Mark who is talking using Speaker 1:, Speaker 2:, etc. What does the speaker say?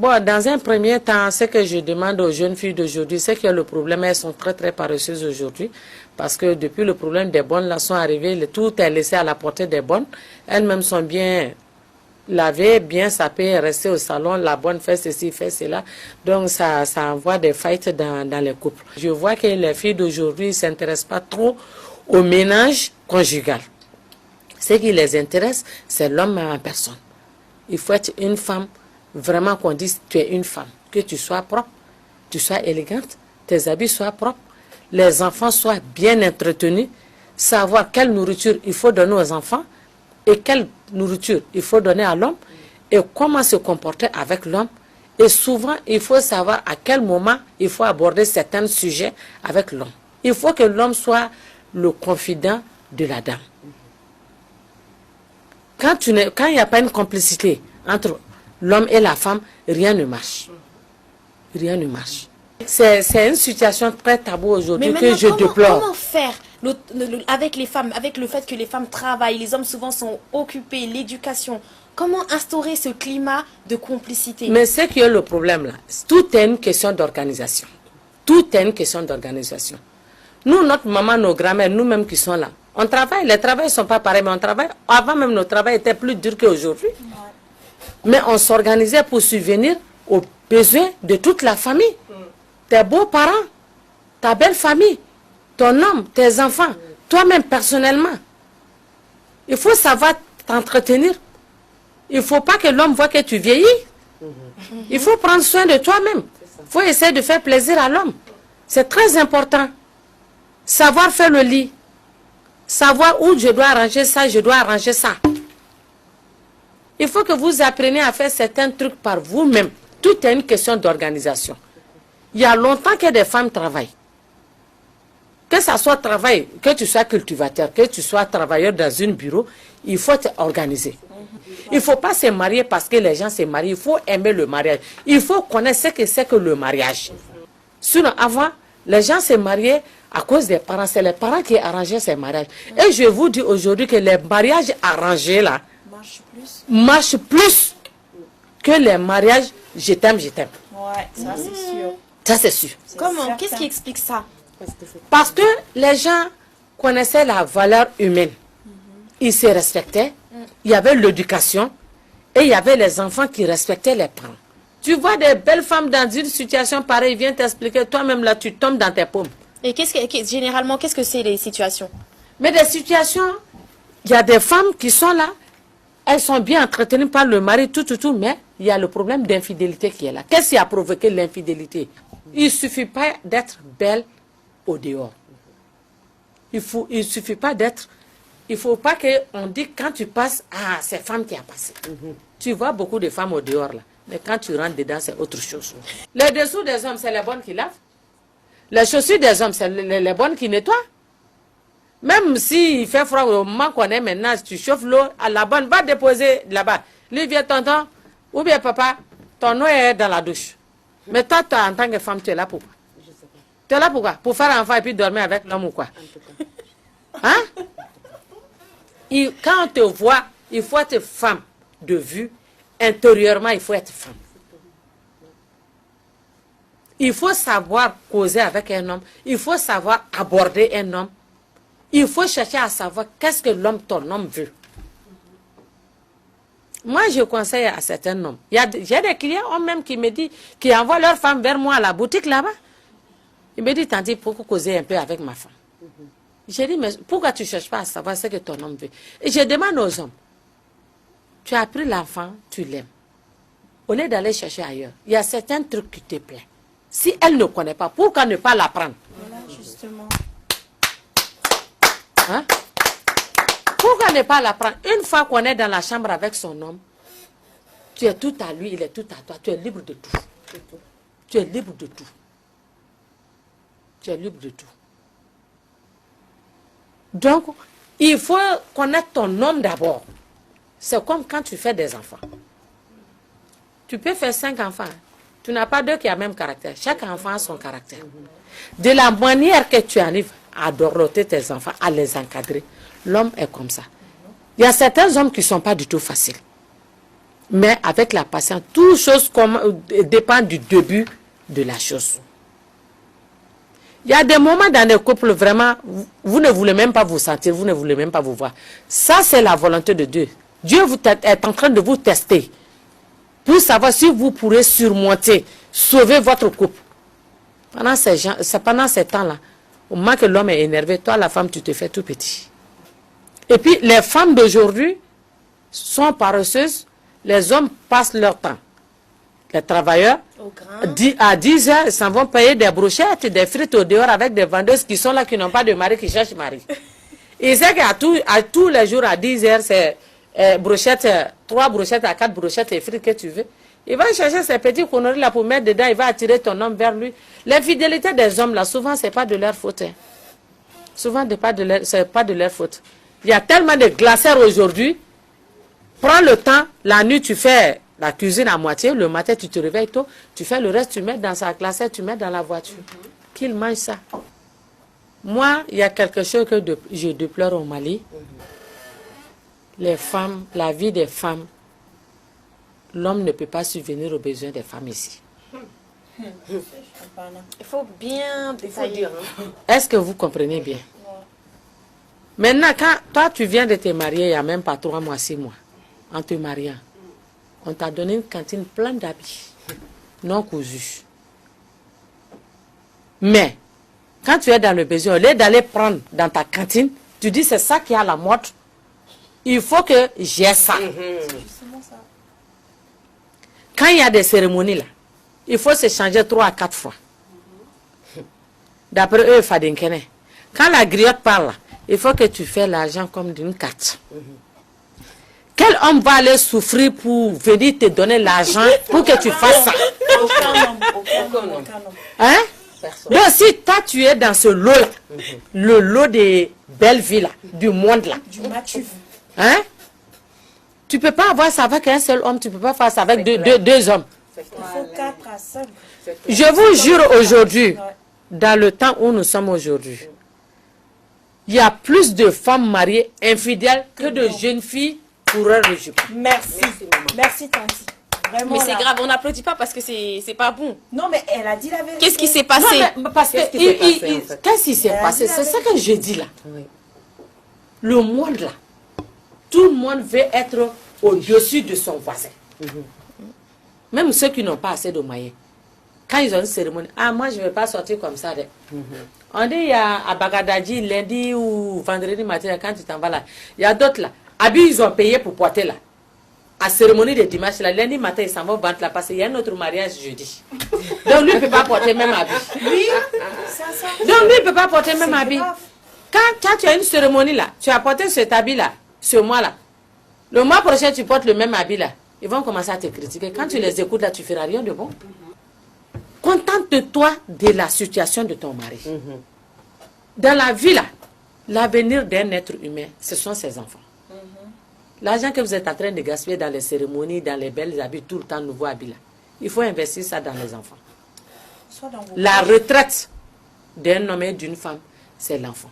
Speaker 1: Bon, dans un premier temps, ce que je demande aux jeunes filles d'aujourd'hui, c'est que le problème, elles sont très, très paresseuses aujourd'hui. Parce que depuis le problème des bonnes, là, sont arrivées, tout est laissé à la portée des bonnes. Elles-mêmes sont bien lavées, bien sapées, restées au salon, la bonne fait ceci, fait cela. Donc, ça envoie des fights dans les couples. Je vois que les filles d'aujourd'hui ne s'intéressent pas trop au ménage conjugal. Ce qui les intéresse, c'est l'homme en personne. Il faut être une femme, vraiment qu'on dise tu es une femme, que tu sois propre, tu sois élégante, tes habits soient propres, les enfants soient bien entretenus, savoir quelle nourriture il faut donner aux enfants et quelle nourriture il faut donner à l'homme et comment se comporter avec l'homme. Et souvent, il faut savoir à quel moment il faut aborder certains sujets avec l'homme. Il faut que l'homme soit le confident de la dame. Quand il n'y a pas une complicité entre l'homme et la femme, rien ne marche. Rien ne marche. C'est une situation très taboue aujourd'hui que je déplore.
Speaker 2: Comment faire avec les femmes, avec le fait que les femmes travaillent, les hommes souvent sont occupés, l'éducation? Comment instaurer ce climat de complicité?
Speaker 1: Mais c'est qui est le problème là. Tout est une question d'organisation. Tout est une question d'organisation. Nous, notre maman, nos grands-mères, nous-mêmes qui sommes là, on travaille. Les travails ne sont pas pareils, mais on travaille. Avant même, nos travails étaient plus durs qu'aujourd'hui. Mais on s'organisait pour subvenir aux besoins de toute la famille. Tes beaux-parents, ta belle famille, ton homme, tes enfants, toi-même personnellement. Il faut savoir t'entretenir. Il ne faut pas que l'homme voit que tu vieillis. Il faut prendre soin de toi-même. Il faut essayer de faire plaisir à l'homme. C'est très important. Savoir faire le lit. Savoir où je dois arranger ça, je dois arranger ça. Il faut que vous appreniez à faire certains trucs par vous-même. Tout est une question d'organisation. Il y a longtemps que des femmes travaillent. Que ce soit travail, que tu sois cultivateur, que tu sois travailleur dans un bureau, il faut t'organiser. Il ne faut pas se marier parce que les gens se marient. Il faut aimer le mariage. Il faut connaître ce que c'est que le mariage. Sinon, avant, les gens se mariaient à cause des parents. C'est les parents qui arrangeaient ces mariages. Et je vous dis aujourd'hui que les mariages arrangés là marchent plus que les mariages je t'aime, je t'aime.
Speaker 2: Ouais, ça c'est sûr.
Speaker 1: Ça c'est sûr.
Speaker 2: Comment? Qu'est-ce qui explique ça?
Speaker 1: Parce que les gens connaissaient la valeur humaine. Ils se respectaient. Il y avait l'éducation. Et il y avait les enfants qui respectaient les parents. Tu vois des belles femmes dans une situation pareille, ils viennent t'expliquer, toi-même là, tu tombes dans tes paumes.
Speaker 2: Et généralement, qu'est-ce que c'est les situations?
Speaker 1: Mais des situations, il y a des femmes qui sont là, elles sont bien entretenues par le mari, tout, mais il y a le problème d'infidélité qui est là. Qu'est-ce qui a provoqué l'infidélité? Il ne suffit pas d'être belle au dehors. Il suffit pas d'être... Il ne faut pas qu'on dise quand tu passes, ah, c'est femme qui a passé. Tu vois beaucoup de femmes au dehors là. Mais quand tu rentres dedans, c'est autre chose. Les dessous des hommes, c'est les bonnes qui lavent. Les chaussures des hommes, c'est les bonnes qui nettoient. Même s'il fait froid au moment qu'on est maintenant, si tu chauffes l'eau, à la bonne, va déposer là-bas. Lui vient tonton, ou bien papa, ton eau est dans la douche. Mais toi, en tant que femme, tu es là pour quoi? Tu es là pour quoi? Pour faire un enfant et puis dormir avec l'homme ou quoi? Hein? Quand on te voit, il faut être femme de vue. Intérieurement, il faut être femme. Il faut savoir causer avec un homme. Il faut savoir aborder un homme. Il faut chercher à savoir qu'est-ce que ton homme veut. Moi, je conseille à certains hommes. J'ai des clients hommes même qui me disent, qui envoient leur femme vers moi à la boutique là-bas. Ils me disent, Tanti, pourquoi causer un peu avec ma femme? J'ai dit, mais pourquoi tu ne cherches pas à savoir ce que ton homme veut? Et je demande aux hommes, tu as pris l'enfant, tu l'aimes. Au lieu d'aller chercher ailleurs, il y a certains trucs qui te plaisent. Si elle ne connaît pas, pourquoi ne pas l'apprendre?
Speaker 2: Voilà, justement.
Speaker 1: Hein? Pourquoi ne pas l'apprendre? Une fois qu'on est dans la chambre avec son homme, tu es tout à lui, il est tout à toi. Tu es libre de tout. Tu es libre de tout. Tu es libre de tout. Donc, il faut connaître ton homme d'abord. C'est comme quand tu fais des enfants. Tu peux faire 5 enfants. Tu n'as pas 2 qui ont le même caractère. Chaque enfant a son caractère. De la manière que tu arrives à doroter tes enfants, à les encadrer, l'homme est comme ça. Il y a certains hommes qui ne sont pas du tout faciles. Mais avec la patience, toute chose dépend du début de la chose. Il y a des moments dans les couples, vraiment, vous ne voulez même pas vous sentir, vous ne voulez même pas vous voir. Ça, c'est la volonté de Dieu. Dieu est en train de vous tester pour savoir si vous pourrez surmonter, sauver votre couple. Pendant ces temps-là, au moment que l'homme est énervé, toi, la femme, tu te fais tout petit. Et puis, les femmes d'aujourd'hui sont paresseuses. Les hommes passent leur temps. Les travailleurs, à 10 heures, ils s'en vont payer des brochettes, des frites au dehors avec des vendeuses qui sont là, qui n'ont pas de mari, qui cherchent mari. Ils savent qu'à tous les jours, à 10 heures, c'est brochettes, 3 brochettes à 4 brochettes et frites que tu veux. Il va chercher ces petits conneries là pour mettre dedans, il va attirer ton homme vers lui. L'infidélité des hommes là, souvent, ce n'est pas de leur faute. Hein. Souvent, ce n'est pas de leur faute. Il y a tellement de glacières aujourd'hui. Prends le temps, la nuit, tu fais la cuisine à moitié, le matin, tu te réveilles tôt, tu fais le reste, tu mets dans sa glacière, tu mets dans la voiture. Qu'il mange ça. Moi, il y a quelque chose que je déplore au Mali. Les femmes, la vie des femmes, l'homme ne peut pas subvenir aux besoins des femmes ici.
Speaker 2: Il faut bien détailler.
Speaker 1: Est-ce que vous comprenez bien? Maintenant, quand toi, tu viens de te marier il n'y a même pas 3 mois, 6 mois, en te mariant, on t'a donné une cantine pleine d'habits, non cousus. Mais, quand tu es dans le besoin, au lieu d'aller prendre dans ta cantine, tu dis c'est ça qui est à la mode, il faut que j'ai ça. Quand il y a des cérémonies là, il faut se changer 3 à 4 fois. D'après eux, Fadinkene. Quand la griotte parle, il faut que tu fais l'argent comme d'une carte. Quel homme va aller souffrir pour venir te donner l'argent pour que tu fasses ça?
Speaker 2: Aucun homme.
Speaker 1: Hein? Donc si toi tu es dans ce lot-là, le lot des belles villes là, du monde là, hein? Tu ne peux pas avoir ça avec un seul homme, tu ne peux pas faire ça avec deux hommes.
Speaker 2: Il faut 4 à 5.
Speaker 1: Je vous jure aujourd'hui, dans le temps où nous sommes aujourd'hui, il y a plus de femmes mariées infidèles que de jeunes filles coureurs de jupe.
Speaker 2: Merci. Merci, Tanti. Vraiment, mais c'est grave, on n'applaudit pas parce que c'est pas bon. Non, mais elle a dit la vérité. Qu'est-ce qui s'est passé?
Speaker 1: Non, parce que qu'est-ce qui s'est passé? C'est ce que je dis là. Oui. Le monde là, tout le monde veut être au-dessus de son voisin. Même ceux qui n'ont pas assez de moyens. Quand ils ont une cérémonie, ah moi je ne vais pas sortir comme ça. On dit il y a à Bagadadji lundi ou vendredi matin, quand tu t'en vas là, il y a d'autres là. Habits ils ont payé pour porter là. À cérémonie de dimanche là, lundi matin ils s'en vont vendre là parce qu'il y a un autre mariage jeudi. Donc lui ne peut pas porter même habit. Oui, donc lui ne peut pas porter même habit. Quand tu as une cérémonie là, tu as porté cet habit là, ce mois là. Le mois prochain tu portes le même habit là. Ils vont commencer à te critiquer. Quand tu les écoutes là, tu ne feras rien de bon. Contente-toi de la situation de ton mari. Dans la vie là, l'avenir d'un être humain, ce sont ses enfants. L'argent que vous êtes en train de gaspiller dans les cérémonies, dans les belles habits, tout le temps nouveau habits là, il faut investir ça dans les enfants. La retraite d'un homme et d'une femme, c'est l'enfant.